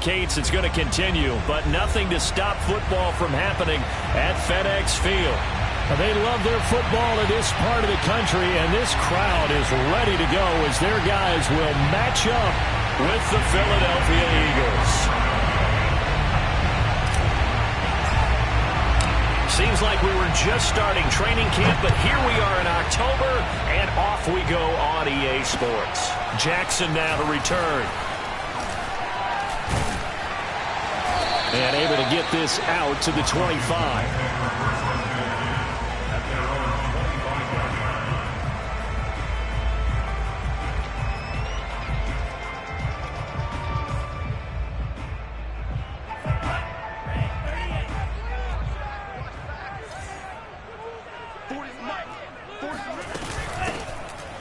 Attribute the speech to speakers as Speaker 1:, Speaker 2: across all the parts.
Speaker 1: indicates it's going to continue, but nothing to stop football from happening at FedEx Field.
Speaker 2: They love their football in this part of the country, and this crowd is ready to go as their guys will match up with the Philadelphia Eagles.
Speaker 1: Seems like we were just starting training camp, but here we are in October, and off we go on EA Sports. Jackson now to return.
Speaker 2: And able to get this out to the 25.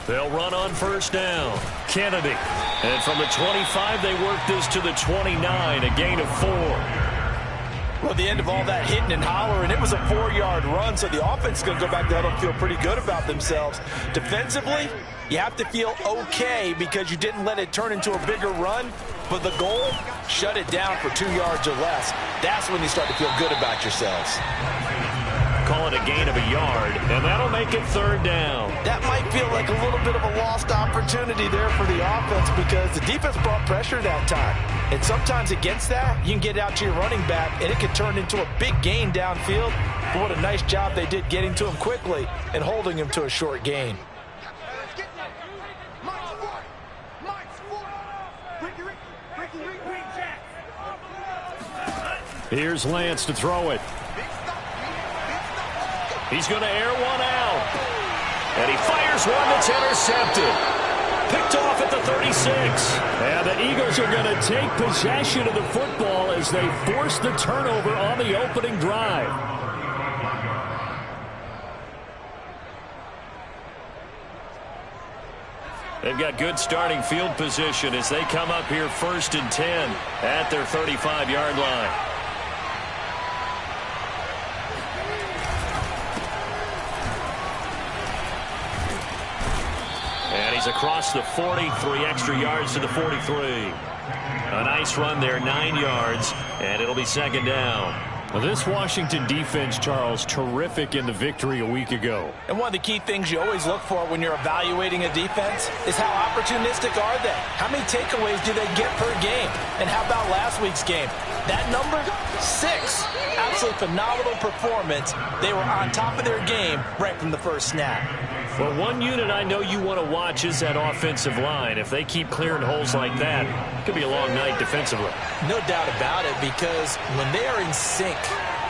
Speaker 1: They'll run on first down. Kennedy. And from the 25, they work this to the 29, a gain of 4.
Speaker 3: Well, at the end of all that hitting and hollering, it was a 4-yard run, so the offense is going to go back there and feel pretty good about themselves. Defensively, you have to feel okay because you didn't let it turn into a bigger run, but the goal, shut it down for 2 yards or less. That's when you start to feel good about yourselves.
Speaker 1: Call it a gain of a yard, and that'll make it third down.
Speaker 3: That might feel like a little bit of a lost opportunity there for the offense because the defense brought pressure that time. And sometimes against that, you can get out to your running back, and it can turn into a big gain downfield. But what a nice job they did getting to him quickly and holding him to a short gain.
Speaker 2: Here's Lance to throw it.
Speaker 1: He's going to air one out. And he fires one that's intercepted. Picked off at the 36.
Speaker 2: And the Eagles are going to take possession of the football as they force the turnover on the opening drive.
Speaker 1: They've got good starting field position as they come up here 1st and 10 at their 35-yard line. And he's across the 40, 3 extra yards to the 43. A nice run there, 9 yards, and it'll be second down.
Speaker 2: Well, this Washington defense, Charles, terrific in the victory a week ago.
Speaker 3: And one of the key things you always look for when you're evaluating a defense is how opportunistic are they? How many takeaways do they get per game? And how about last week's game? That number, 6. Absolutely phenomenal performance. They were on top of their game right from the first snap.
Speaker 1: Well, one unit I know you want to watch is that offensive line. If they keep clearing holes like that, it could be a long night defensively.
Speaker 3: No doubt about it, because when they are in sync,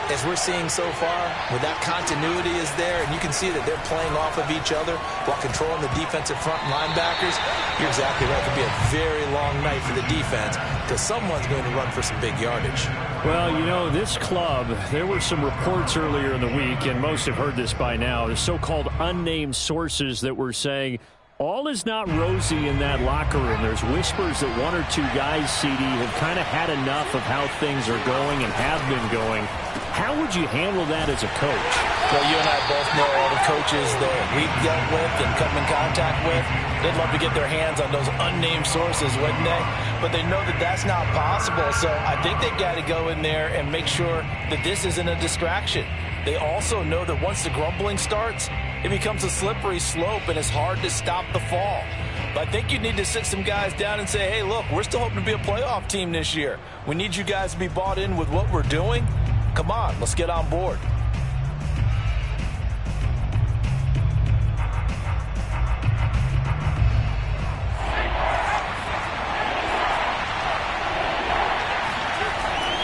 Speaker 3: as we're seeing so far, where that continuity is there, and you can see that they're playing off of each other while controlling the defensive front linebackers, you're exactly right. It could be a very long night for the defense because someone's going to run for some big yardage.
Speaker 2: Well, you know, this club, there were some reports earlier in the week, and most have heard this by now, the so-called unnamed sources that were saying all is not rosy in that locker room. There's whispers that 1 or 2 guys, CD, have kind of had enough of how things are going and have been going. How would you handle that as a coach?
Speaker 3: Well, you and I both know all the coaches that we've dealt with and come in contact with. They'd love to get their hands on those unnamed sources, wouldn't they? But they know that that's not possible. So I think they've got to go in there and make sure that this isn't a distraction. They also know that once the grumbling starts, it becomes a slippery slope and it's hard to stop the fall. But I think you need to sit some guys down and say, hey, look, we're still hoping to be a playoff team this year. We need you guys to be bought in with what we're doing. Come on, let's get on board.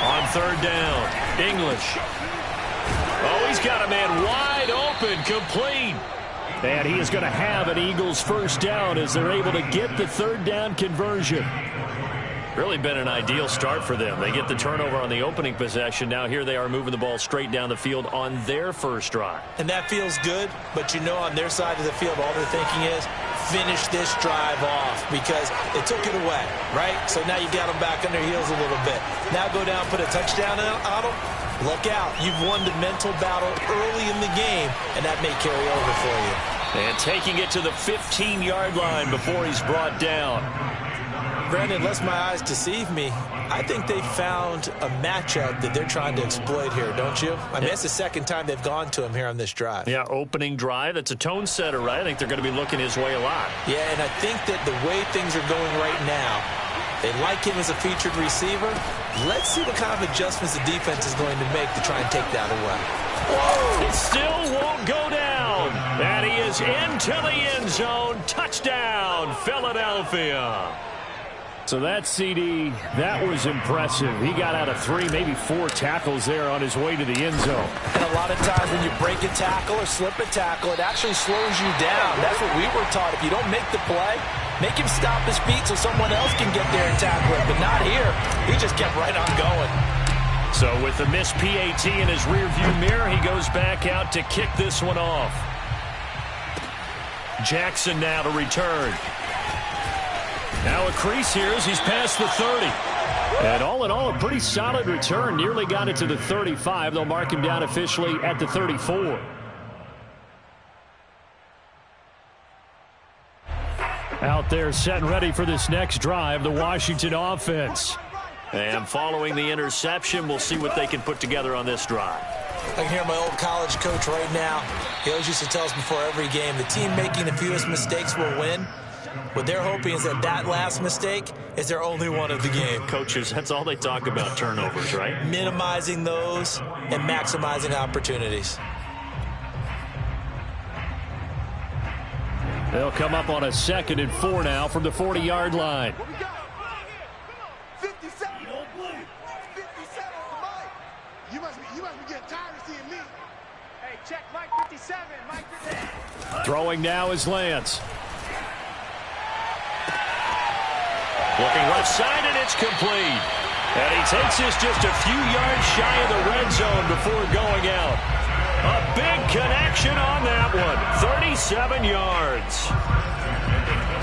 Speaker 1: On third down, English. Oh, he's got a man wide open, complete.
Speaker 2: And he is going to have an Eagles first down as they're able to get the third down conversion.
Speaker 1: Really been an ideal start for them. They get the turnover on the opening possession. Now here they are moving the ball straight down the field on their first drive.
Speaker 3: And that feels good, but you know on their side of the field all they're thinking is finish this drive off because they took it away, right? So now you got them back on their heels a little bit. Now go down, put a touchdown on them. Look out. You've won the mental battle early in the game, and that may carry over for you.
Speaker 1: And taking it to the 15-yard line before he's brought down.
Speaker 3: Brandon, unless my eyes deceive me, I think they found a matchup that they're trying to exploit here, don't you? I mean, it's the second time they've gone to him here on this drive.
Speaker 2: Yeah, opening drive. That's a tone setter, right? I think they're going to be looking his way a lot.
Speaker 3: Yeah, and I think that the way things are going right now, they like him as a featured receiver. Let's see what kind of adjustments the defense is going to make to try and take that away.
Speaker 2: Whoa! It still won't go down. And he is into the end zone. Touchdown, Philadelphia. So that CD, that was impressive. He got out of 3, maybe 4 tackles there on his way to the end zone.
Speaker 3: And a lot of times when you break a tackle or slip a tackle, it actually slows you down. That's what we were taught. If you don't make the play, make him stop his feet so someone else can get there and tackle it. But not here. He just kept right on going.
Speaker 2: So with the missed PAT in his rearview mirror, he goes back out to kick this one off. Jackson now to return. Now a crease here as he's past the 30. And all in all, a pretty solid return. Nearly got it to the 35. They'll mark him down officially at the 34. Out there set and ready for this next drive, the Washington offense. And following the interception, we'll see what they can put together on this drive.
Speaker 3: I can hear my old college coach right now. He always used to tell us before every game, the team making the fewest mistakes will win. What they're hoping is that that last mistake is their only one of the game.
Speaker 2: Coaches, that's all they talk about, turnovers, right?
Speaker 3: Minimizing those and maximizing opportunities.
Speaker 2: They'll come up on a 2nd and 4 now from the 40-yard line.
Speaker 4: 57. 57 on the mic. You must be getting tired of seeing me. Hey, check Mike 57. Mike 57.
Speaker 2: Throwing now is Lance. Looking left side, and it's complete. And he takes this just a few yards shy of the red zone before going out. A big connection on that one. 37 yards.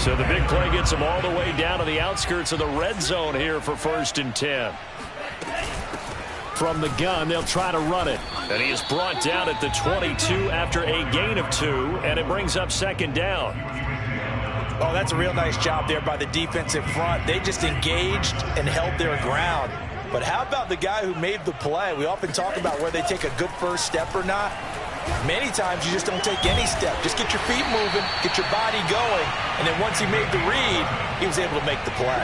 Speaker 2: So the big play gets him all the way down to the outskirts of the red zone here for 1st and 10. From the gun, they'll try to run it. And he is brought down at the 22 after a gain of 2, and it brings up 2nd down.
Speaker 3: Oh, that's a real nice job there by the defensive front. They just engaged and held their ground. But how about the guy who made the play? We often talk about whether they take a good first step or not. Many times you just don't take any step. Just get your feet moving, get your body going, and then once he made the read, he was able to make the play.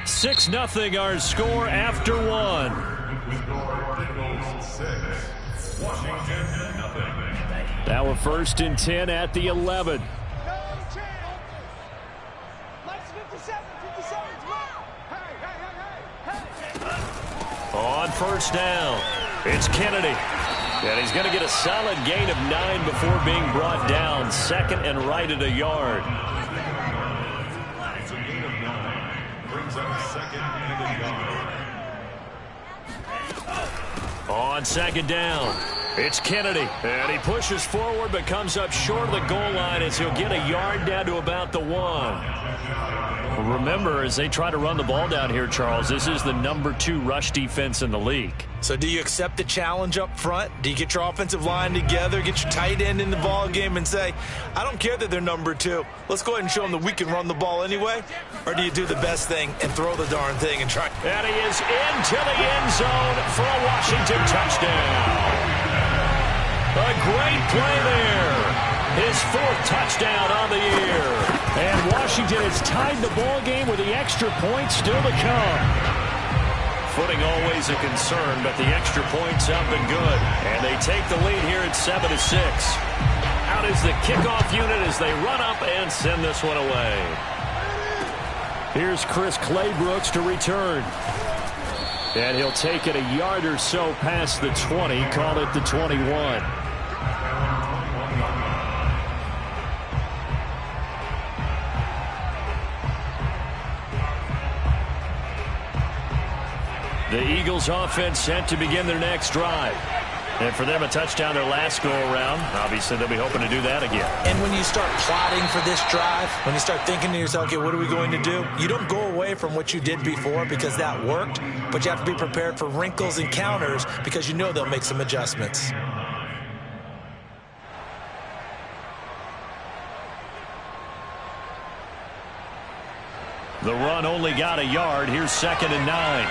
Speaker 2: Six 0 our score after 1. Now a 1st and 10 at the 11. On 1st down, it's Kennedy. And he's going to get a solid gain of 9 before being brought down. 2nd and right at a yard. On 2nd down, it's Kennedy. And he pushes forward but comes up short of the goal line as he'll get a yard down to about the 1. Remember, as they try to run the ball down here, Charles, this is the number 2 rush defense in the league.
Speaker 3: So do you accept the challenge up front? Do you get your offensive line together, get your tight end in the ball game and say, I don't care that they're number 2. Let's go ahead and show them that we can run the ball anyway? Or do you do the best thing and throw the darn thing and try?
Speaker 2: And he is into the end zone for a Washington touchdown. A great play there. His 4th touchdown on the year. And Washington has tied the ball game with the extra point still to come. Footing always a concern, but the extra point's up and good. And they take the lead here at 7-6. Out is the kickoff unit as they run up and send this one away. Here's Chris Claybrooks to return. And he'll take it a yard or so past the 20, call it the 21. The Eagles offense set to begin their next drive. And for them, a touchdown their last go-around. Obviously, they'll be hoping to do that again.
Speaker 3: And when you start plotting for this drive, when you start thinking to yourself, okay, what are we going to do? You don't go away from what you did before because that worked, but you have to be prepared for wrinkles and counters because you know they'll make some adjustments.
Speaker 1: The run only got a yard. Here's 2nd and 9.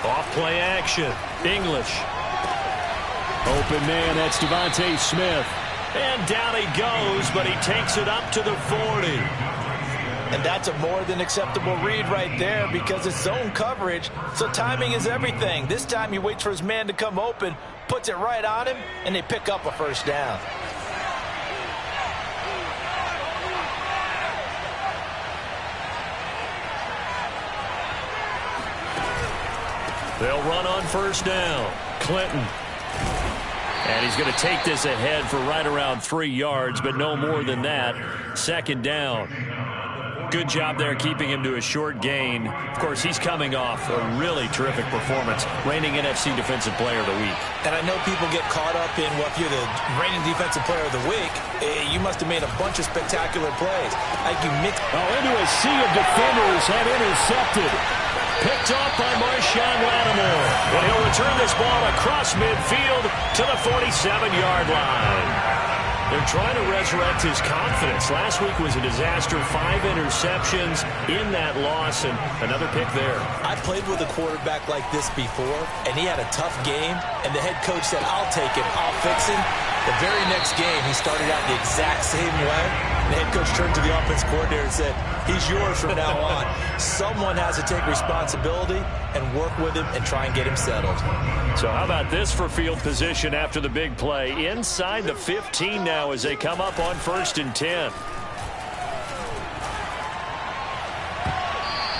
Speaker 1: Off play action. English. Open man, that's Devontae Smith. And down he goes, but he takes it up to the 40.
Speaker 3: And that's a more than acceptable read right there because it's zone coverage, so timing is everything. This time he waits for his man to come open, puts it right on him, and they pick up a first down.
Speaker 1: They'll run on first down. Clinton. And he's going to take this ahead for right around 3 yards, but no more than that. 2nd down. Good job there keeping him to a short gain. Of course, he's coming off a really terrific performance, reigning NFC Defensive Player of the Week.
Speaker 3: And I know people get caught up in, well, if you're the reigning Defensive Player of the Week, you must have made a bunch of spectacular plays. Like you mix.
Speaker 1: Into a sea of defenders and intercepted. Picked off by Marshawn Lattimore. And he'll return this ball across midfield to the 47-yard line. They're trying to resurrect his confidence. Last week was a disaster. 5 interceptions in that loss, and another pick there.
Speaker 3: I played with a quarterback like this before, and he had a tough game, and the head coach said, I'll take him, I'll fix him. The very next game, he started out the exact same way. The head coach turned to the offense coordinator and said, he's yours from now on. Someone has to take responsibility and work with him and try and get him settled.
Speaker 1: So how about this for field position after the big play? Inside the 15 now as they come up on 1st and 10.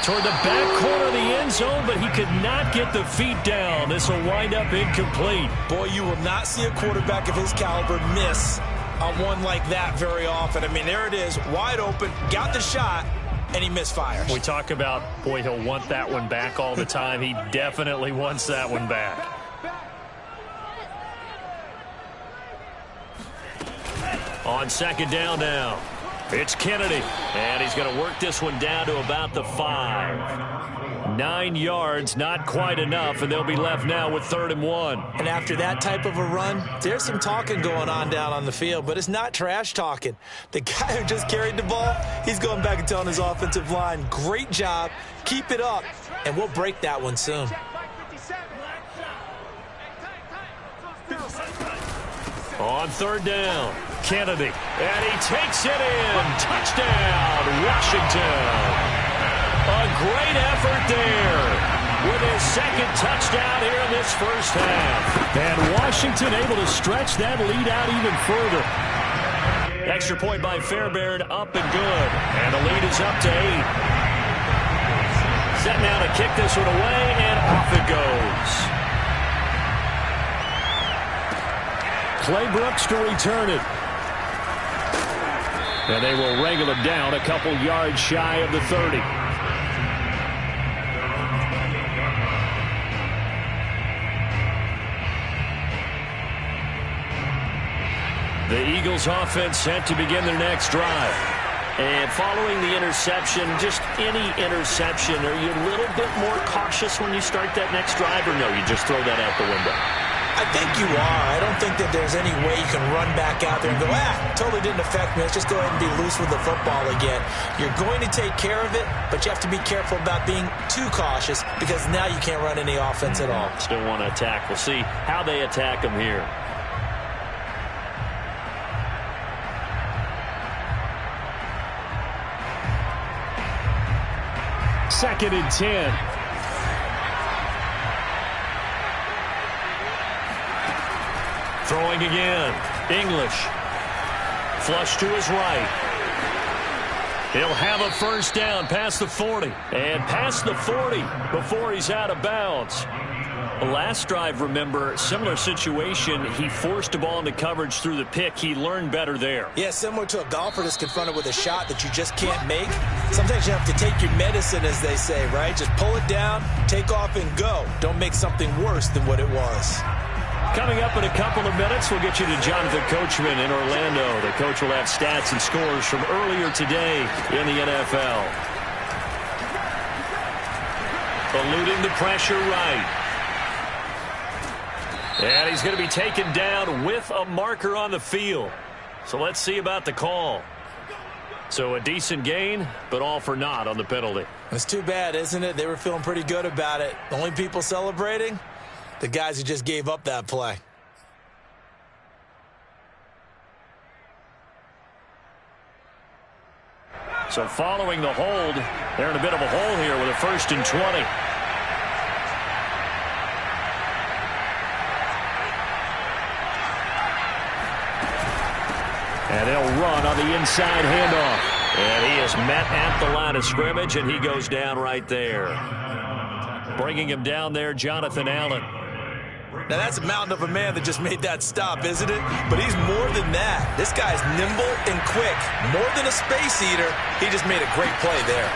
Speaker 1: Toward the back corner of the end zone, but he could not get the feet down. This will wind up incomplete.
Speaker 3: Boy, you will not see a quarterback of his caliber miss on one like that very often. I mean, there it is, wide open, got the shot, and he misfires.
Speaker 2: We talk about, boy, he'll want that one back all the time. He definitely wants that one back.
Speaker 1: On 2nd down now, it's Kennedy. And he's going to work this one down to about the 5. 9 yards, not quite enough, and they'll be left now with 3rd and 1.
Speaker 3: And after that type of a run, there's some talking going on down on the field, but it's not trash talking. The guy who just carried the ball, he's going back and telling his offensive line, great job, keep it up, and we'll break that one soon.
Speaker 1: On 3rd down, Kennedy, and he takes it in. Touchdown, Washington. A great effort there with his 2nd touchdown here in this first half.
Speaker 2: And Washington able to stretch that lead out even further.
Speaker 1: Extra point by Fairbairn, up and good. And the lead is up to 8. Set now to kick this one away, and off it goes.
Speaker 2: Clay Brooks to return it. And they will wrangle him down a couple yards shy of the 30.
Speaker 1: The Eagles offense set to begin their next drive. And following the interception, just any interception, are you a little bit more cautious when you start that next drive, or no, you just throw that out the window?
Speaker 3: I think you are. I don't think that there's any way you can run back out there and go, totally didn't affect me. Let's just go ahead and be loose with the football again. You're going to take care of it, but you have to be careful about being too cautious because now you can't run any offense at all.
Speaker 1: Still want to attack. We'll see how they attack them here.
Speaker 2: Second and 10.
Speaker 1: Throwing again. English. Flush to his right. He'll have a first down past the 40. And past the 40 before he's out of bounds. The last drive, remember, similar situation. He forced the ball into coverage through the pick. He learned better there.
Speaker 3: Yeah, similar to a golfer that's confronted with a shot that you just can't make. Sometimes you have to take your medicine, as they say, right? Just pull it down, take off, and go. Don't make something worse than what it was.
Speaker 1: Coming up in a couple of minutes, we'll get you to Jonathan Coachman in Orlando. The coach will have stats and scores from earlier today in the NFL. Eluding the pressure right. And he's going to be taken down with a marker on the field. So let's see about the call. So a decent gain, but all for naught on the penalty.
Speaker 3: It's too bad, isn't it? They were feeling pretty good about it. The only people celebrating, the guys who just gave up that play.
Speaker 1: So following the hold, they're in a bit of a hole here with a 1st and 20. And they'll run on the inside handoff. And he is met at the line of scrimmage, and he goes down right there. Bringing him down there, Jonathan Allen.
Speaker 3: Now, that's a mountain of a man that just made that stop, isn't it? But he's more than that. This guy's nimble and quick. More than a space eater, he just made a great play there.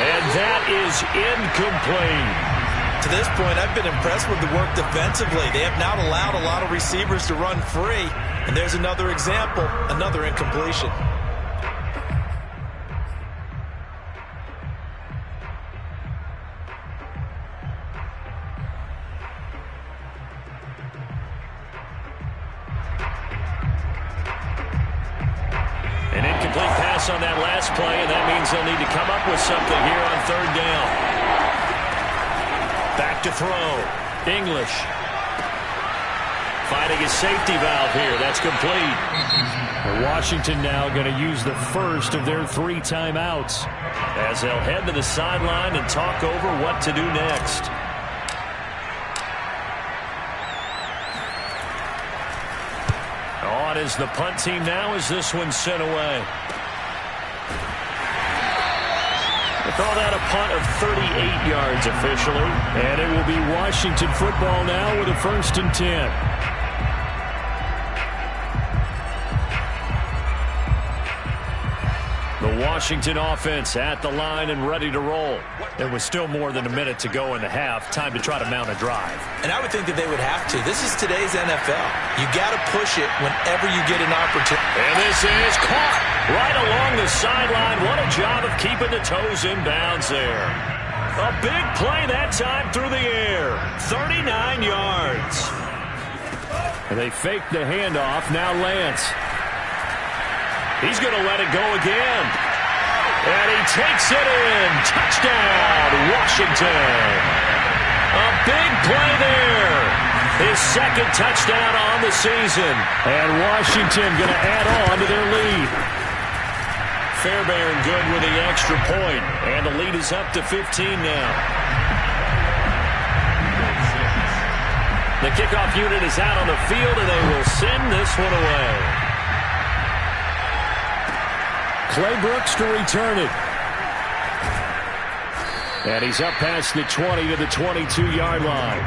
Speaker 1: And that is incomplete.
Speaker 3: To this point, I've been impressed with the work defensively. They have not allowed a lot of receivers to run free. And there's another example, another incompletion.
Speaker 1: An incomplete pass on that last play, and that means they'll need to come up with something here on 3rd down. Back to throw. English. Finding his safety valve here. That's complete.
Speaker 2: Washington now going to use the first of their 3 timeouts,
Speaker 1: as they'll head to the sideline and talk over what to do next. On is the punt team now as this one's sent away. They call that a punt of 38 yards officially.
Speaker 2: And it will be Washington football now with a 1st and 10.
Speaker 1: The Washington offense at the line and ready to roll. There was still more than a minute to go in the half. Time to try to mount a drive.
Speaker 3: And I would think that they would have to. This is today's NFL. You got to push it whenever you get an opportunity.
Speaker 1: And this is caught right along the sideline. What a job of keeping the toes in bounds there. A big play that time through the air. 39 yards.
Speaker 2: And they fake the handoff. Now Lance.
Speaker 1: He's going to let it go again. And he takes it in. Touchdown, Washington. A big play there. His 2nd touchdown on the season.
Speaker 2: And Washington going to add on to their lead.
Speaker 1: Fairbairn good with the extra point. And the lead is up to 15 now. The kickoff unit is out on the field, and they will send this one away.
Speaker 2: Clay Brooks to return it. And he's up past the 20 to the 22-yard line.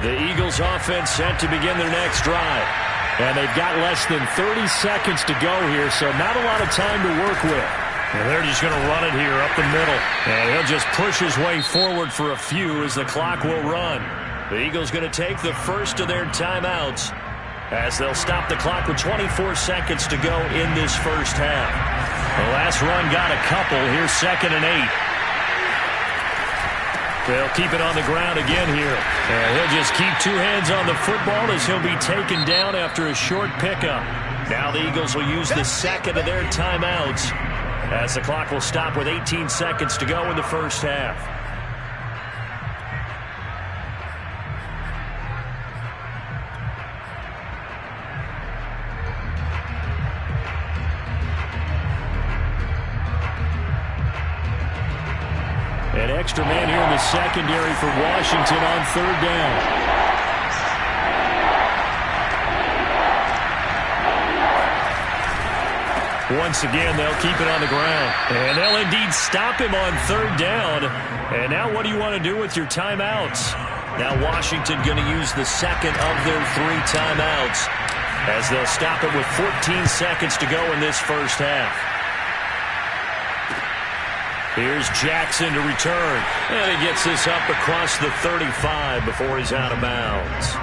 Speaker 1: The Eagles offense set to begin their next drive.
Speaker 2: And they've got less than 30 seconds to go here, so not a lot of time to work with.
Speaker 1: And they're just going to run it here up the middle. And he'll just push his way forward for a few as the clock will run. The Eagles going to take the first of their timeouts as they'll stop the clock with 24 seconds to go in this first half. The last run got a couple. Here's 2nd and 8. They'll keep it on the ground again here. And he'll just keep 2 hands on the football as he'll be taken down after a short pickup. Now the Eagles will use the 2nd of their timeouts as the clock will stop with 18 seconds to go in the first half.
Speaker 2: An extra man here in the secondary for Washington on 3rd down.
Speaker 1: Once again, they'll keep it on the ground. And they'll indeed stop him on 3rd down. And now what do you want to do with your timeouts? Now Washington going to use the 2nd of their 3 timeouts as they'll stop it with 14 seconds to go in this first half. Here's Jackson to return. And he gets this up across the 35 before he's out of bounds.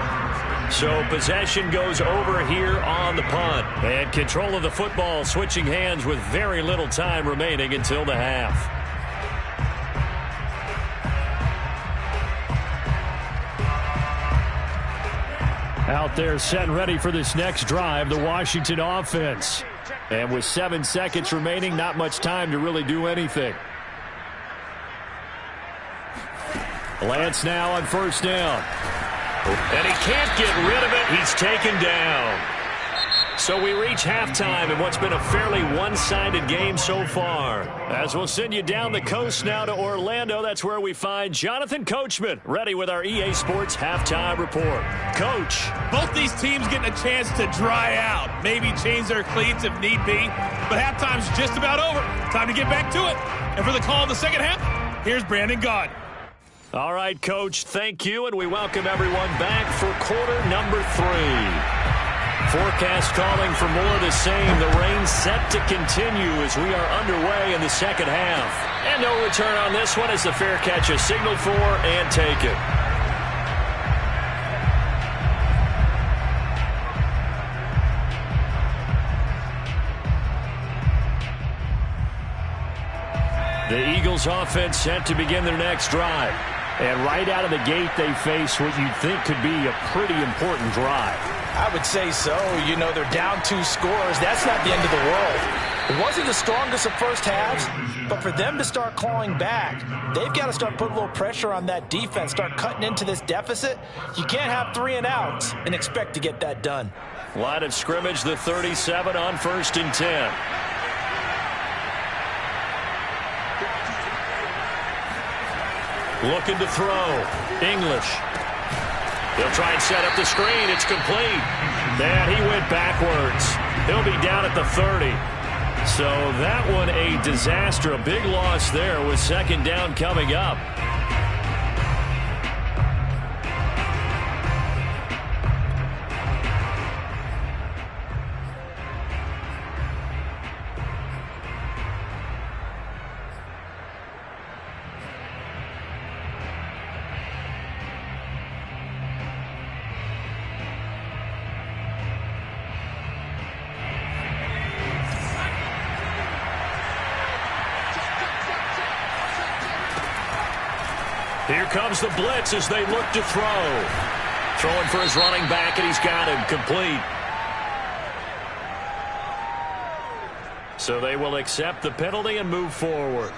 Speaker 1: So possession goes over here on the punt. And control of the football switching hands with very little time remaining until the half.
Speaker 2: Out there set and ready for this next drive, the Washington offense. And with 7 seconds remaining, not much time to really do anything. Lance now on first down.
Speaker 1: And he can't get rid of it. He's taken down. So we reach halftime in what's been a fairly one-sided game so far. As we'll send you down the coast now to Orlando, that's where we find Jonathan Coachman, ready with our EA Sports Halftime Report. Coach.
Speaker 5: Both these teams getting a chance to dry out, maybe change their cleats if need be, but halftime's just about over. Time to get back to it. And for the call of the second half, here's Brandon Gaud.
Speaker 1: All right, Coach, thank you, and we welcome everyone back for quarter number 3. Forecast calling for more of the same. The rain set to continue as we are underway in the second half. And no return on this one as the fair catch is signaled for and taken. The Eagles offense set to begin their next drive.
Speaker 2: And right out of the gate, they face what you'd think could be a pretty important drive.
Speaker 3: I would say so. You know, they're down 2 scores. That's not the end of the world. It wasn't the strongest of first halves, but for them to start clawing back, they've got to start putting a little pressure on that defense, start cutting into this deficit. You can't have 3 and outs and expect to get that done.
Speaker 1: Line of scrimmage, the 37 on 1st and 10. Looking to throw. English. He'll try and set up the screen. It's complete. And he went backwards. He'll be down at the 30. So that one a disaster. A big loss there with second down coming up. Here comes the blitz as they look to throw. Throwing for his running back, and he's got him complete. So they will accept the penalty and move forward.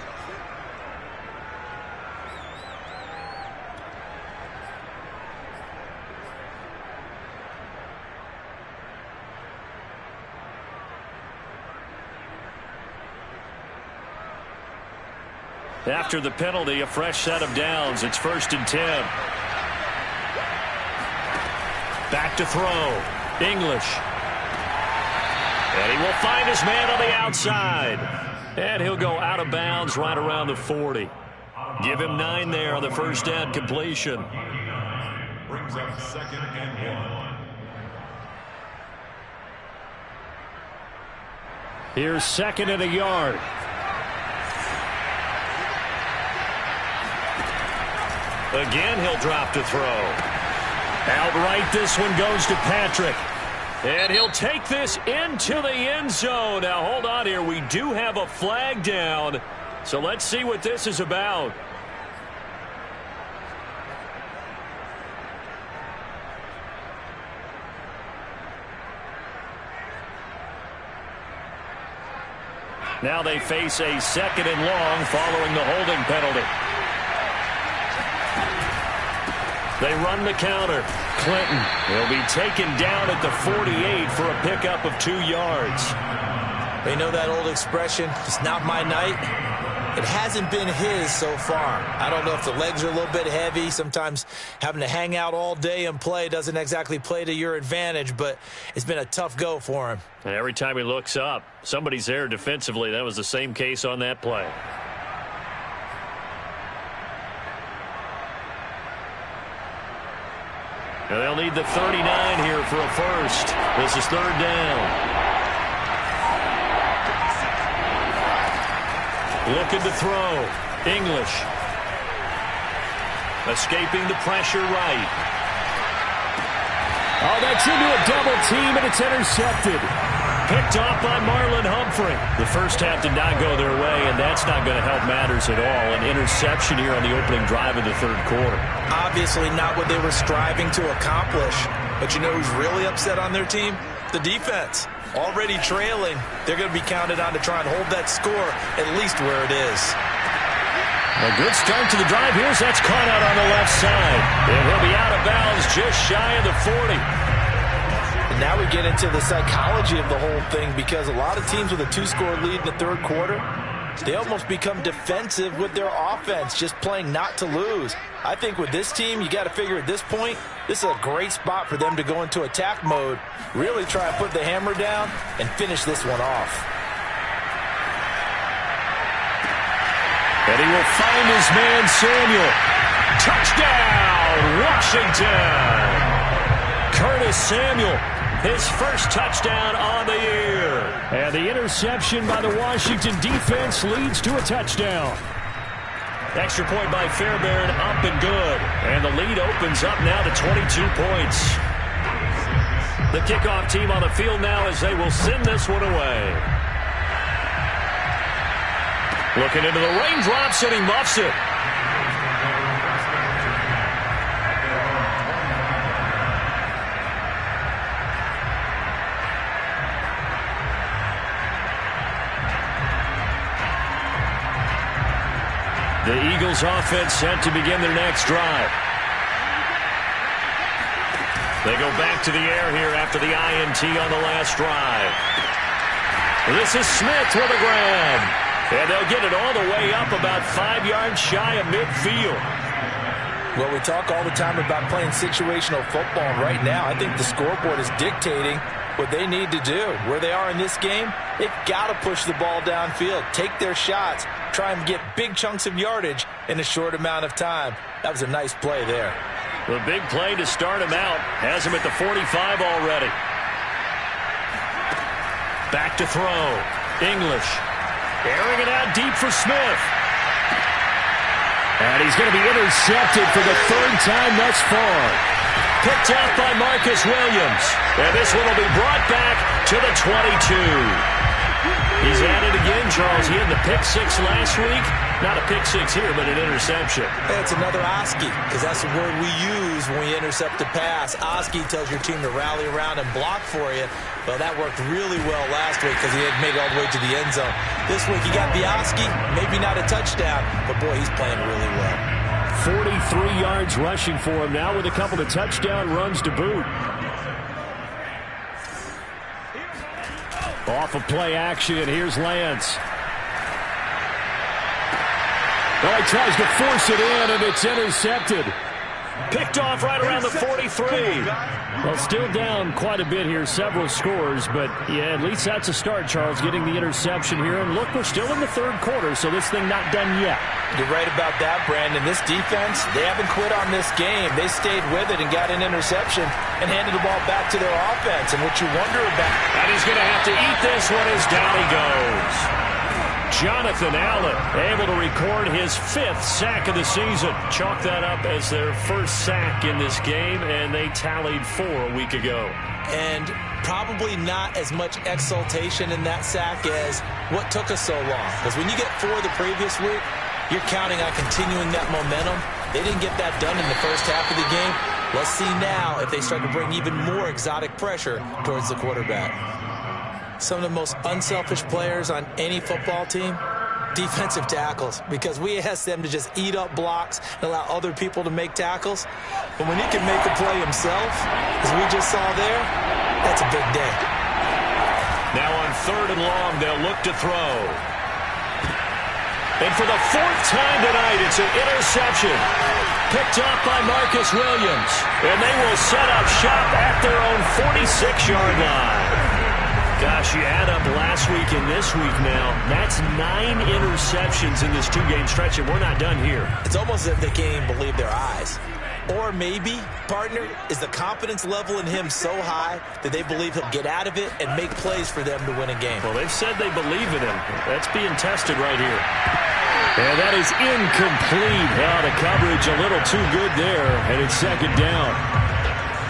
Speaker 1: After the penalty, a fresh set of downs. It's 1st and 10. Back to throw. English. And he will find his man on the outside. And he'll go out of bounds right around the 40. Give him 9 there on the first down completion.
Speaker 6: Brings up 2nd and 1.
Speaker 2: Here's 2nd and a yard.
Speaker 1: Again, he'll drop to throw. Outright, this one goes to Patrick. And he'll take this into the end zone. Now, hold on here. We do have a flag down. So let's see what this is about. Now they face a 2nd and long following the holding penalty. They run the counter. Clinton will be taken down at the 48 for a pickup of 2 yards.
Speaker 3: They know that old expression, it's not my night. It hasn't been his so far. I don't know if the legs are a little bit heavy. Sometimes having to hang out all day and play doesn't exactly play to your advantage, but it's been a tough go for him.
Speaker 1: And every time he looks up, somebody's there defensively. That was the same case on that play. And they'll need the 39 here for a first. This is 3rd down. Looking to throw. English. Escaping the pressure right.
Speaker 2: Oh, that's into a double team, and it's intercepted.
Speaker 1: Picked off by Marlon Humphrey. The first half did not go their way, and that's not going to help matters at all. An interception here on the opening drive of the third quarter.
Speaker 3: Obviously not what they were striving to accomplish. But you know who's really upset on their team? The defense. Already trailing. They're going to be counted on to try and hold that score at least where it is.
Speaker 1: A good start to the drive. That's caught out on the left side. And he'll be out of bounds just shy of the 40.
Speaker 3: And now we get into the psychology of the whole thing, because a lot of teams with a 2-score lead in the third quarter, they almost become defensive with their offense, just playing not to lose. I think with this team, you got to figure at this point, this is a great spot for them to go into attack mode, really try and put the hammer down and finish this one off.
Speaker 1: And he will find his man, Samuel. Touchdown, Washington! Curtis Samuel, his first touchdown on the year.
Speaker 2: And the interception by the Washington defense leads to a touchdown.
Speaker 1: Extra point by Fairbairn, up and good. And the lead opens up now to 22 points. The kickoff team on the field now as they will send this one away. Looking into the raindrops, and he muffs it. The Eagles offense set to begin their next drive. They go back to the air here after the INT on the last drive. This is Smith with a grab. And they'll get it all the way up about 5 yards shy of midfield.
Speaker 3: Well, we talk all the time about playing situational football, and right now I think the scoreboard is dictating what they need to do. Where they are in this game, they've got to push the ball downfield, take their shots, try and get big chunks of yardage in a short amount of time. That was a nice play there.
Speaker 1: The big play to start him out has him at the 45 already. Back to throw. English. Airing it out deep for Smith.
Speaker 2: And he's going to be intercepted for the third time thus far.
Speaker 1: Picked off by Marcus Williams. And this one will be brought back to the 22. He's at it again, Charles. He had the pick six last week. Not a pick six here, but an interception.
Speaker 3: It's another Oski, because that's the word we use when we intercept a pass. Oski tells your team to rally around and block for you. Well, that worked really well last week because he had made it all the way to the end zone. This week he got the Oski, maybe not a touchdown, but boy, he's playing really well.
Speaker 2: 43 yards rushing for him now with a couple of touchdown runs to boot. Off of play action, here's Lance. Well, he tries to force it in, and it's intercepted.
Speaker 1: Picked off right around the 43.
Speaker 2: Well, still down quite a bit here, several scores, but yeah, at least that's a start, Charles, getting the interception here. And look, we're still in the third quarter, so this thing not done yet.
Speaker 3: You're right about that, Brandon. This defense, they haven't quit on this game. They stayed with it and got an interception and handed the ball back to their offense. And what you wonder about...
Speaker 1: And he's going to have to eat this one as down he goes. Jonathan Allen able to record his 5th sack of the season. Chalk that up as their first sack in this game, and they tallied 4 a week ago.
Speaker 3: And probably not as much exultation in that sack as what took us so long. Because when you get 4 the previous week, you're counting on continuing that momentum. They didn't get that done in the first half of the game. Let's see now if they start to bring even more exotic pressure towards the quarterback. Some of the most unselfish players on any football team, defensive tackles, because we ask them to just eat up blocks and allow other people to make tackles. But when he can make a play himself, as we just saw there, that's a big day.
Speaker 1: Now on 3rd and long, they'll look to throw. And for the 4th time tonight, it's an interception. Picked off by Marcus Williams. And they will set up shop at their own 46-yard line. Gosh, you add up last week and this week now. That's 9 interceptions in this 2-game stretch, and we're not done here.
Speaker 3: It's almost as if they can't even believe their eyes. Or maybe, partner, is the confidence level in him so high that they believe he'll get out of it and make plays for them to win a game.
Speaker 1: Well, they've said they believe in him. That's being tested right here.
Speaker 2: And that is incomplete. Out of coverage, a little too good there, and it's 2nd down.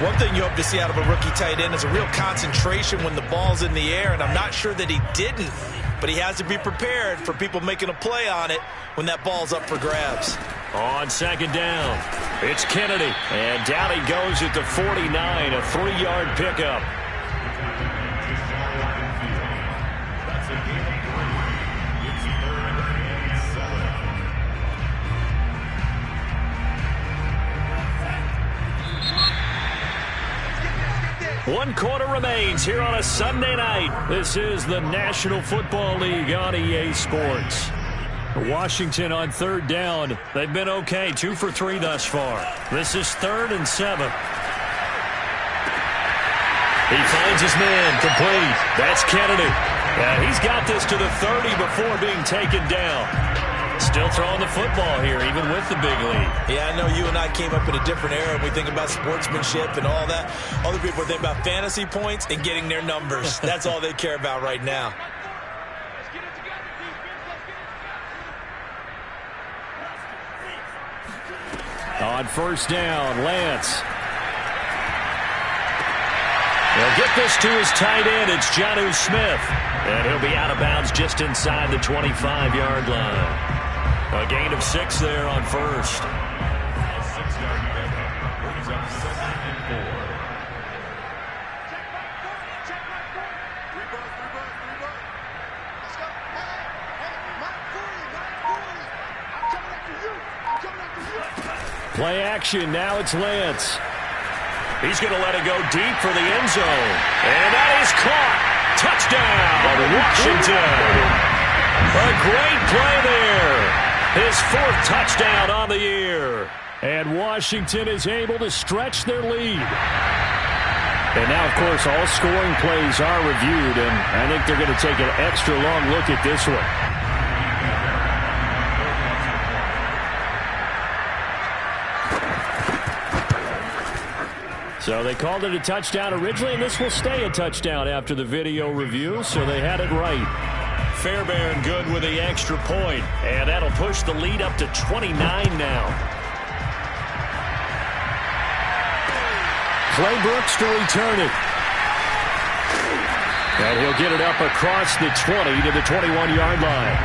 Speaker 3: One thing you hope to see out of a rookie tight end is a real concentration when the ball's in the air, and I'm not sure that he didn't, but he has to be prepared for people making a play on it when that ball's up for grabs.
Speaker 1: On second down, it's Kennedy, and down he goes at the 49, a 3-yard pickup.
Speaker 6: That's a gain of 3. It's 3rd and 7.
Speaker 1: 1 quarter remains here on a Sunday night.
Speaker 2: This is the National Football League on EA Sports. Washington on 3rd down. They've been okay, 2 for 3 thus far. This is 3rd and 7.
Speaker 1: He finds his man complete. That's Kennedy. And he's got this to the 30 before being taken down. Still throwing the football here, even with the big lead.
Speaker 3: Yeah, I know you and I came up in a different era. We think about sportsmanship and all that. Other people think about fantasy points and getting their numbers. That's all they care about right now.
Speaker 2: On 1st down, Lance.
Speaker 1: They'll get this to his tight end. It's Jonnu Smith. And he'll be out of bounds just inside the 25-yard line. A gain of 6 there on 1st.
Speaker 6: A 6-yard pickup brings up 2nd and 4.
Speaker 4: Check my 40. 3 bucks. Let's go. Hey, my 40. I'm coming after you.
Speaker 2: Play action. Now it's Lance.
Speaker 1: He's going to let it go deep for the end zone. And that is caught. Touchdown, Washington. A great play there. His 4th touchdown on the year.
Speaker 2: And Washington is able to stretch their lead. And now, of course, all scoring plays are reviewed, and I think they're going to take an extra long look at this one. So they called it a touchdown originally, and this will stay a touchdown after the video review, so they had it right.
Speaker 1: Fairbairn good with the extra point, and that'll push the lead up to 29 now.
Speaker 2: Clay Brooks to return it. And he'll get it up across the 20 to the 21-yard line.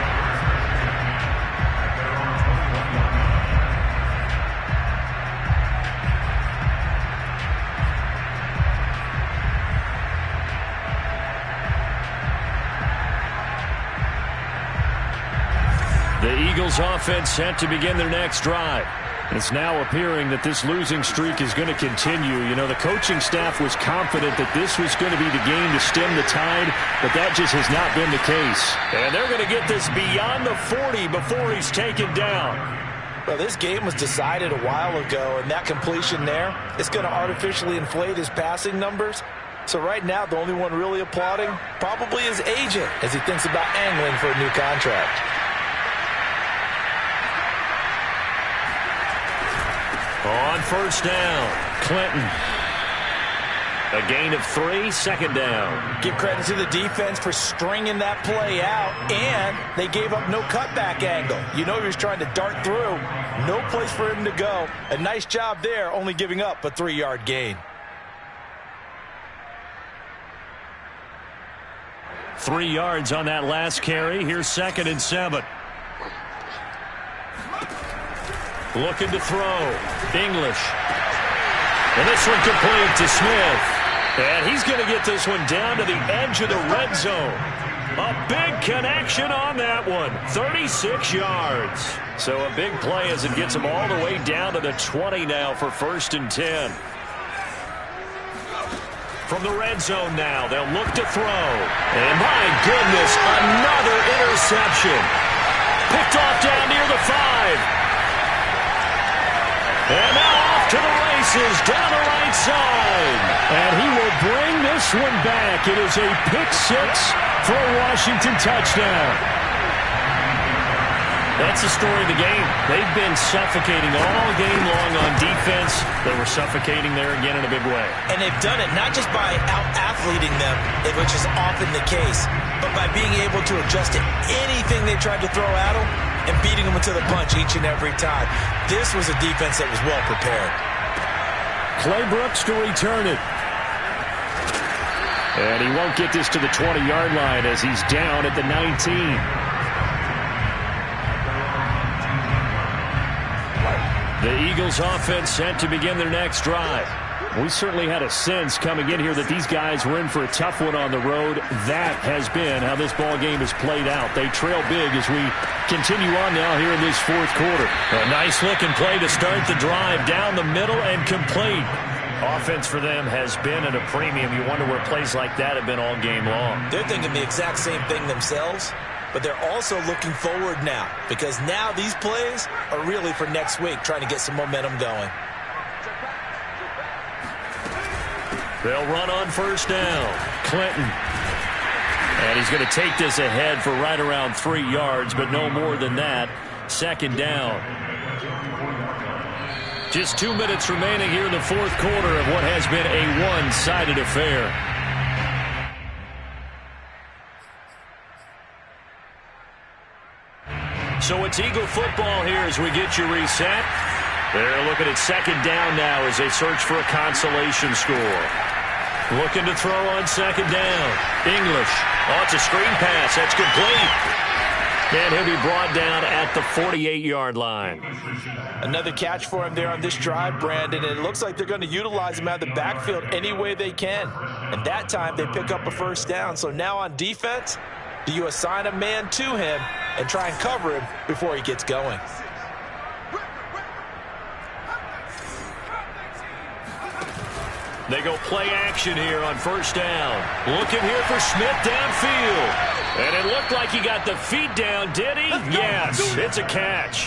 Speaker 2: The Eagles offense set to begin their next drive. It's now appearing that this losing streak is going to continue. You know, the coaching staff was confident that this was going to be the game to stem the tide, but that just has not been the case.
Speaker 1: And they're going to get this beyond the 40 before he's taken down.
Speaker 3: Well, this game was decided a while ago, and that completion there is going to artificially inflate his passing numbers. So right now, the only one really applauding probably his agent as he thinks about angling for a new contract.
Speaker 1: On 1st down, Clinton. A gain of 3, 2nd down.
Speaker 3: Give credit to the defense for stringing that play out, and they gave up no cutback angle. You know he was trying to dart through. No place for him to go. A nice job there, only giving up a 3-yard gain.
Speaker 1: 3 yards on that last carry. Here's 2nd and 7. Looking to throw. English. And this one complete to Smith. And he's going to get this one down to the edge of the red zone. A big connection on that one. 36 yards. So a big play as it gets him all the way down to the 20 now for 1st and 10. From the red zone now, they'll look to throw. And my goodness, another interception. Picked off down near the 5. And now off to the races down the right side.
Speaker 2: And he will bring this one back. It is a pick 6 for a Washington touchdown.
Speaker 1: That's the story of the game. They've been suffocating all game long on defense. They were suffocating there again in a big way.
Speaker 3: And they've done it not just by out-athleting them, which is often the case, but by being able to adjust to anything they tried to throw at them and beating them to the punch each and every time. This was a defense that was well prepared.
Speaker 2: Brooks to return it. And he won't get this to the 20-yard line as he's down at the 19. The Eagles offense set to begin their next drive. We certainly had a sense coming in here that these guys were in for a tough one on the road. That has been how this ball game has played out. They trail big as we continue on now here in this fourth quarter.
Speaker 1: A nice-looking play to start the drive down the middle and complete. Offense for them has been at a premium. You wonder where plays like that have been all game long.
Speaker 3: They're thinking the exact same thing themselves, but they're also looking forward now because now these plays are really for next week, trying to get some momentum going.
Speaker 1: They'll run on first down.
Speaker 2: Clinton. And he's going to take this ahead for right around 3 yards, but no more than that. Second down. Just 2 minutes remaining here in the fourth quarter of what has been a one-sided affair.
Speaker 1: So it's Eagle football here as we get you reset. They're looking at second down now as they search for a consolation score. Looking to throw on second down. English. Oh, it's a screen pass. That's complete. And he'll be brought down at the 48-yard line.
Speaker 3: Another catch for him there on this drive, Brandon. And it looks like they're going to utilize him out of the backfield any way they can. And that time they pick up a first down. So now on defense, do you assign a man to him and try and cover him before he gets going?
Speaker 1: They go play action here on first down. Looking here for Smith downfield. And it looked like he got the feet down, did he? Yes, it's a catch.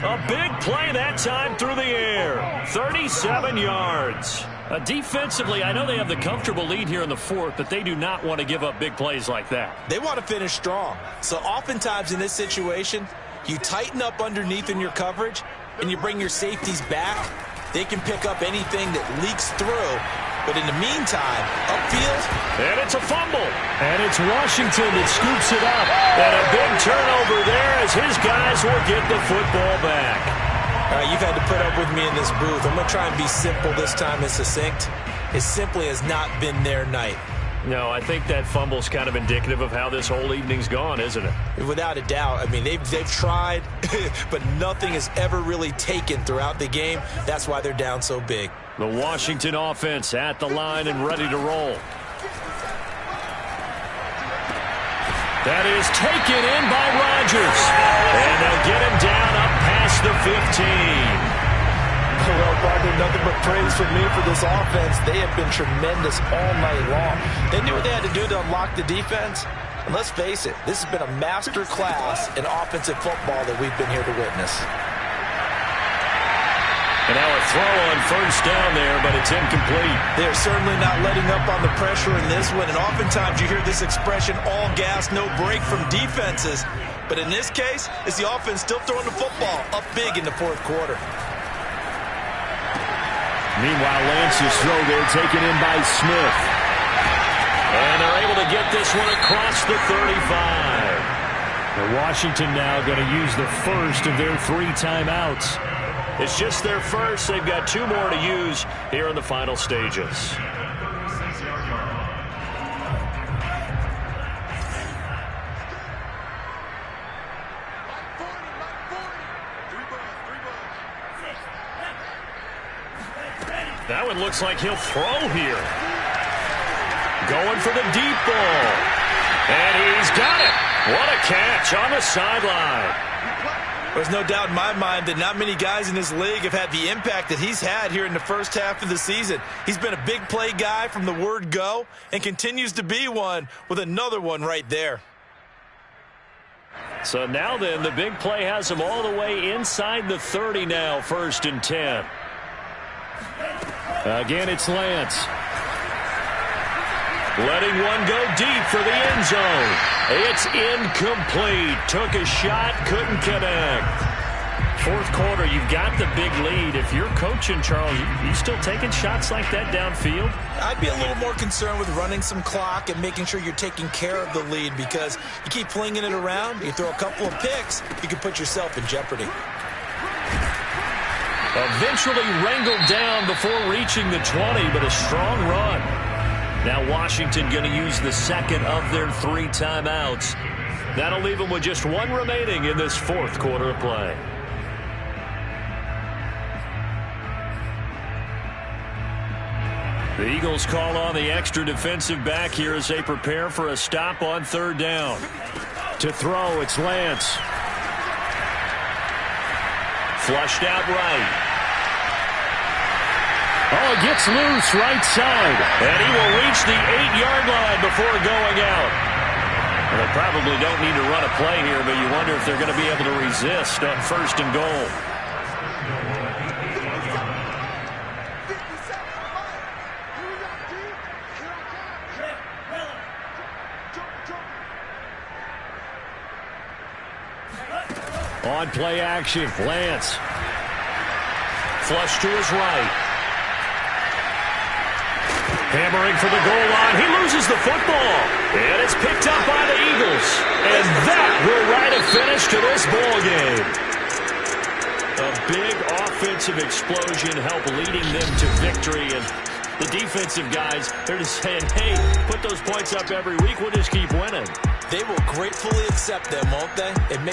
Speaker 1: A big play that time through the air. 37 yards.
Speaker 2: Defensively, I know they have the comfortable lead here in the fourth, but they do not want to give up big plays like that.
Speaker 3: They want to finish strong. So oftentimes in this situation, you tighten up underneath in your coverage, and you bring your safeties back. They can pick up anything that leaks through. But in the meantime, upfield.
Speaker 1: And it's a fumble.
Speaker 2: And it's Washington that scoops it up.
Speaker 1: And a big turnover there as his guys will get the football back.
Speaker 3: All right, you've had to put up with me in this booth. I'm going to try and be simple this time and succinct. It simply has not been their night.
Speaker 1: No, I think that fumble's kind of indicative of how this whole evening's gone, isn't it?
Speaker 3: Without a doubt. I mean, they've tried, but nothing has ever really taken throughout the game. That's why they're down so big.
Speaker 2: The Washington offense at the line and ready to roll.
Speaker 1: That is taken in by Rodgers. And they'll get him down up past the 15.
Speaker 3: Well, Barber, nothing but praise from me for this offense. They have been tremendous all night long. They knew what they had to do to unlock the defense. And let's face it, this has been a master class in offensive football that we've been here to witness.
Speaker 1: And now a throw on first down there, but it's incomplete.
Speaker 3: They're certainly not letting up on the pressure in this one. And oftentimes you hear this expression, all gas, no break from defenses. But in this case, it's the offense still throwing the football up big in the fourth quarter.
Speaker 2: Meanwhile, Lance's throw there taken in by Smith.
Speaker 1: And they're able to get this one across the 35.
Speaker 2: And Washington now going to use the first of their 3 timeouts.
Speaker 1: It's just their first. They've got 2 more to use here in the final stages. That one looks like he'll throw here. Going for the deep ball. And he's got it. What a catch on the sideline.
Speaker 3: There's no doubt in my mind that not many guys in this league have had the impact that he's had here in the first half of the season. He's been a big play guy from the word go and continues to be one with another one right there.
Speaker 2: So now then, the big play has him all the way inside the 30 now, 1st and 10. Again, it's Lance.
Speaker 1: Letting one go deep for the end zone. It's incomplete. Took a shot, couldn't connect.
Speaker 2: Fourth quarter, you've got the big lead. If you're coaching, Charles, you still taking shots like that downfield?
Speaker 3: I'd be a little more concerned with running some clock and making sure you're taking care of the lead, because you keep flinging it around, you throw a couple of picks, you can put yourself in jeopardy.
Speaker 1: Eventually wrangled down before reaching the 20, but a strong run. Now Washington going to use the second of their 3 timeouts. That'll leave them with just 1 remaining in this 4th quarter of play. The Eagles call on the extra defensive back here as they prepare for a stop on 3rd down. To throw, it's Lance. Flushed out right. Oh, gets loose right side. And he will reach the 8-yard line before going out. Well, they probably don't need to run a play here, but you wonder if they're going to be able to resist on 1st and goal. On play action, Lance. Flush to his right. Hammering for the goal line. He loses the football. And it's picked up by the Eagles. And that will write a finish to this ball game. A big offensive explosion helped leading them to victory. And the defensive guys, they're just saying, hey, put those points up every week. We'll just keep winning.
Speaker 3: They will gratefully accept them, won't they? It